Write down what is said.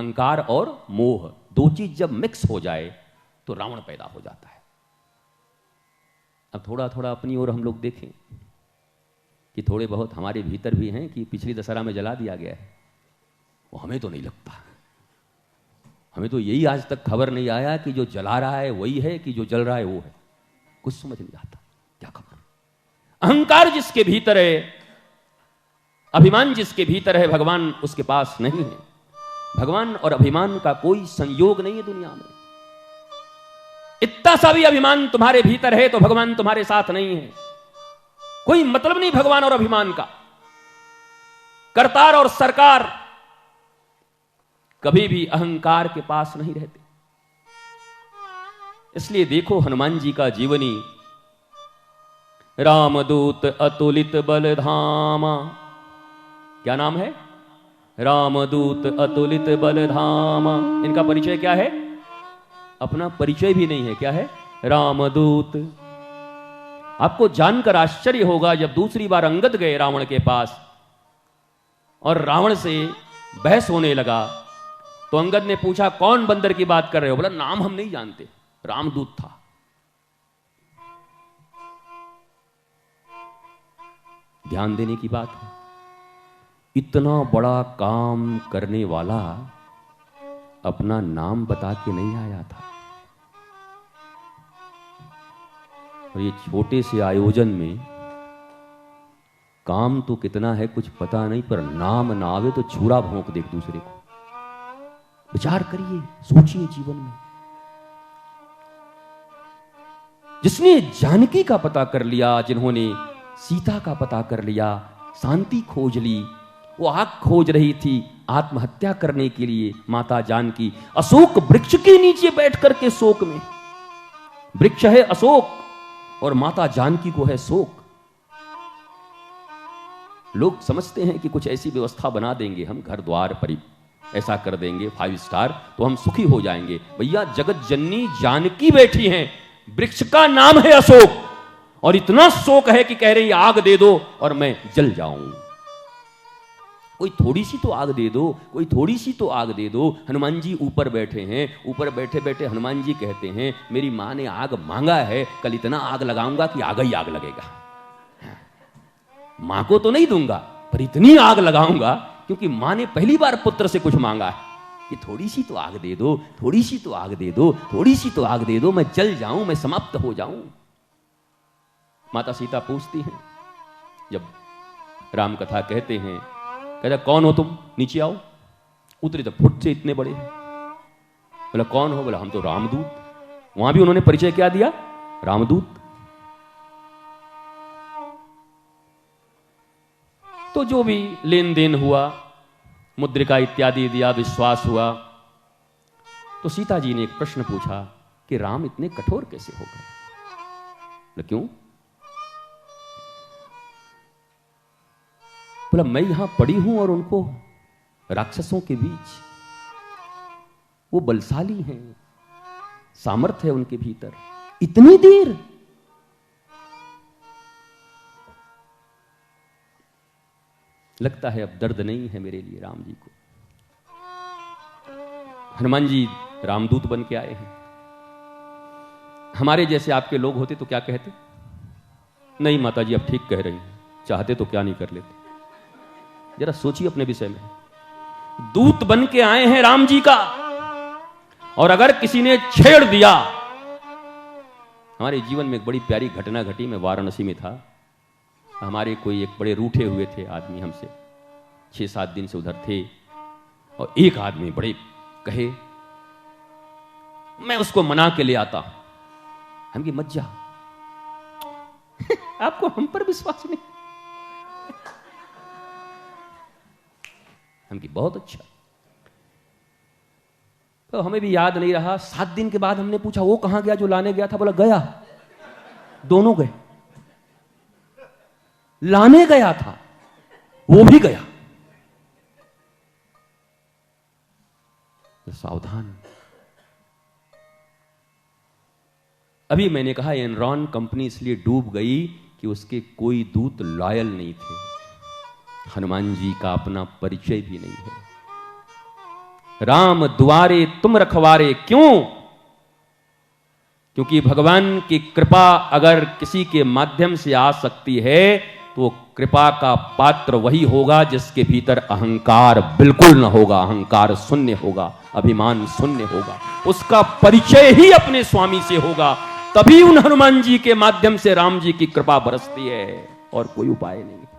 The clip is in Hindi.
अहंकार और मोह, दो चीज जब मिक्स हो जाए तो रावण पैदा हो जाता है। अब थोड़ा थोड़ा अपनी ओर हम लोग देखें कि थोड़े बहुत हमारे भीतर भी हैं कि पिछली दशहरा में जला दिया गया है, वो हमें तो नहीं लगता। हमें तो यही आज तक खबर नहीं आया कि जो जला रहा है वही है कि जो जल रहा है वो है, कुछ समझ नहीं आता, क्या खबर। अहंकार जिसके भीतर है, अभिमान जिसके भीतर है, भगवान उसके पास नहीं है। भगवान और अभिमान का कोई संयोग नहीं है दुनिया में। इतना सा भी अभिमान तुम्हारे भीतर है तो भगवान तुम्हारे साथ नहीं है। कोई मतलब नहीं भगवान और अभिमान का। करतार और सरकार कभी भी अहंकार के पास नहीं रहते। इसलिए देखो हनुमान जी का जीवनी, रामदूत अतुलित बलधामा, क्या नाम है? रामदूत अतुलित बलधामा। इनका परिचय क्या है? अपना परिचय भी नहीं है। क्या है? रामदूत। आपको जानकर आश्चर्य होगा, जब दूसरी बार अंगद गए रावण के पास और रावण से बहस होने लगा तो अंगद ने पूछा कौन बंदर की बात कर रहे हो? बोला नाम हम नहीं जानते, रामदूत था। ध्यान देने की बात है, इतना बड़ा काम करने वाला अपना नाम बता के नहीं आया था। और ये छोटे से आयोजन में काम तो कितना है कुछ पता नहीं, पर नाम ना आवे तो छुरा भोंक दे दूसरे को। विचार करिए, सोचिए जीवन में। जिसने जानकी का पता कर लिया, जिन्होंने सीता का पता कर लिया, शांति खोज ली, वो आग खोज रही थी आत्महत्या करने के लिए। माता जानकी अशोक वृक्ष के नीचे बैठ करके शोक में, वृक्ष है अशोक और माता जानकी को है शोक। लोग समझते हैं कि कुछ ऐसी व्यवस्था बना देंगे हम, घर द्वार परि ऐसा कर देंगे 5 स्टार तो हम सुखी हो जाएंगे। भैया जगत जननी जानकी बैठी हैं, वृक्ष का नाम है अशोक, और इतना शोक है कि कह रही आग दे दो और मैं जल जाऊं। कोई थोड़ी सी तो आग दे दो, कोई थोड़ी सी तो आग दे दो। हनुमान जी ऊपर बैठे हैं, ऊपर बैठे बैठे हनुमान जी कहते हैं मेरी मां ने आग मांगा है, कल इतना आग लगाऊंगा कि आग ही आग लगेगा। मां को तो नहीं दूंगा पर इतनी आग लगाऊंगा, क्योंकि मां ने पहली बार पुत्र से कुछ मांगा है कि थोड़ी सी तो आग दे दो, थोड़ी सी तो आग दे दो, थोड़ी सी तो आग दे दो, मैं जल जाऊं, मैं समाप्त हो जाऊं। माता सीता पूछती हैं, जब राम कथा कहते हैं, कहता कौन हो तुम, नीचे आओ। उतरे तो फुट से इतने बड़े हैं। बोला कौन हो? बोला हम तो रामदूत। वहां भी उन्होंने परिचय क्या दिया? रामदूत। तो जो भी लेन देन हुआ, मुद्रिका इत्यादि दिया, विश्वास हुआ, तो सीता जी ने एक प्रश्न पूछा कि राम इतने कठोर कैसे हो गए? क्यों? बोला मैं यहां पड़ी हूं और उनको राक्षसों के बीच, वो बलशाली हैं, सामर्थ्य है उनके भीतर, इतनी देर। लगता है अब दर्द नहीं है मेरे लिए राम जी को। हनुमान जी रामदूत बन के आए हैं। हमारे जैसे आपके लोग होते तो क्या कहते? नहीं माता जी अब ठीक कह रही हैं, चाहते तो क्या नहीं कर लेते। जरा सोचिए अपने विषय में। दूत बन के आए हैं राम जी का, और अगर किसी ने छेड़ दिया। हमारे जीवन में एक बड़ी प्यारी घटना घटी। मैं वाराणसी में था, हमारे कोई एक बड़े रूठे हुए थे आदमी, हमसे 6-7 दिन से उधर थे, और एक आदमी बड़े कहे मैं उसको मना के ले आता। हम की मत जा आपको हम पर विश्वास नहीं। हम की बहुत अच्छा। तो हमें भी याद नहीं रहा। 7 दिन के बाद हमने पूछा वो कहां गया जो लाने गया था? बोला गया, दोनों गए। लाने गया था वो भी गया। तो सावधान। अभी मैंने कहा एनरॉन कंपनी इसलिए डूब गई कि उसके कोई दूत लॉयल नहीं थे। हनुमान जी का अपना परिचय भी नहीं है। राम दुआरे तुम रखवारे। क्यों? क्योंकि भगवान की कृपा अगर किसी के माध्यम से आ सकती है तो कृपा का पात्र वही होगा जिसके भीतर अहंकार बिल्कुल न होगा, अहंकार शून्य होगा, अभिमान शून्य होगा। उसका परिचय ही अपने स्वामी से होगा, तभी उन हनुमान जी के माध्यम से राम जी की कृपा बरसती है, और कोई उपाय नहीं।